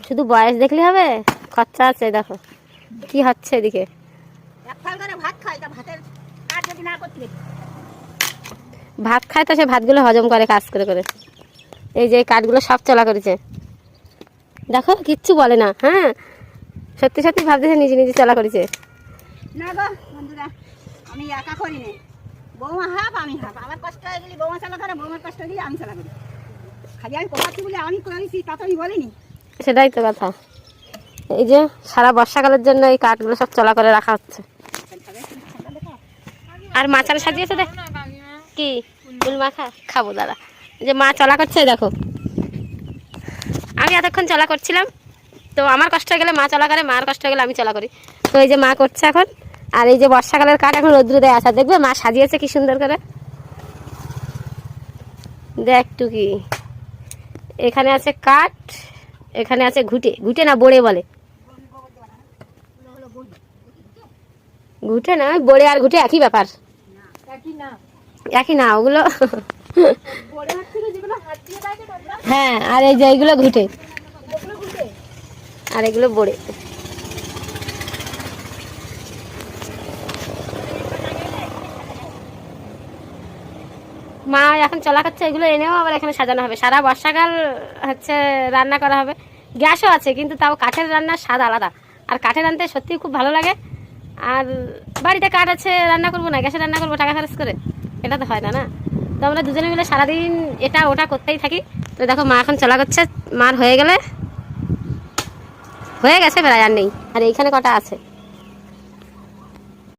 শুধু বয়স দেখলে হবে, খরচা আছে। দেখো কি হচ্ছে এদিকে। ভাত খায় তো সে ভাতগুলো হজম করে কাজ করে করে। এই যে কাঠগুলো সব চলা করেছে, দেখো কিচ্ছু বলে না। হ্যাঁ সত্যি সত্যি ভাবতেছে নিজে নিজে চলা করেছে। না গো বন্ধুরা, আমি একা করি না, বৌমা হাফ আমি হাফ। আমার কষ্ট হয়ে গেলে বৌমা চালা করে, বৌমার কষ্ট হয়ে গেলে আমি চালা করি। খালি আমি কোপাচ্ছি বলে আমি করেছি তা তো আমি বলিনি। সেটাই তো কথা। এই যে সারা বর্ষাকালের জন্য এই কাঠগুলো সব চলা করে রাখা হচ্ছে। আর মাচান সাজিয়েছে দেখ কি ফুল মাখা খাবো দাদা। যে মা চলা করছে দেখো, আমি এতক্ষণ চলা করছিলাম তো আমার কষ্ট হয়ে গেলে মা চলা করে, মার কষ্ট হয়ে গেলে আমি চলা করি। তো এই যে মা করছে এখন। আর এই যে বর্ষাকালের কাঠ এখন রৌদ্র দেয় আসা, দেখবে মা সাজিয়েছে কি সুন্দর করে। দেখ টুকি, এখানে আছে কাঠ, এখানে আছে ঘুটে। ঘুটে না বড়ে বলে, ঘুটে না বড়ে আর ঘুটে একই ব্যাপার। একই না ওগুলো। হ্যাঁ আর এই যে এইগুলো ঘুটে আর এগুলো বড়ে। মা এখন চলা করছে, এগুলো এনেও আবার এখানে সাজানো হবে। সারা বর্ষাকাল হচ্ছে রান্না করা হবে। গ্যাসও আছে কিন্তু তাও কাঠের রান্নার স্বাদ আলাদা। আর কাঠের রান্নাতে সত্যিই খুব ভালো লাগে। আর বাড়িতে কাঠ আছে, রান্না করবো না গ্যাসে রান্না করবো টাকা খরচ করে, এটা তো হয় না। না তো আমরা দুজনে মিলে সারাদিন এটা ওটা করতেই থাকি। তো দেখো মা এখন চলা করছে, মার হয়ে গেলে হয়ে গেছে প্রায় আর নেই। আর এইখানে কটা আছে।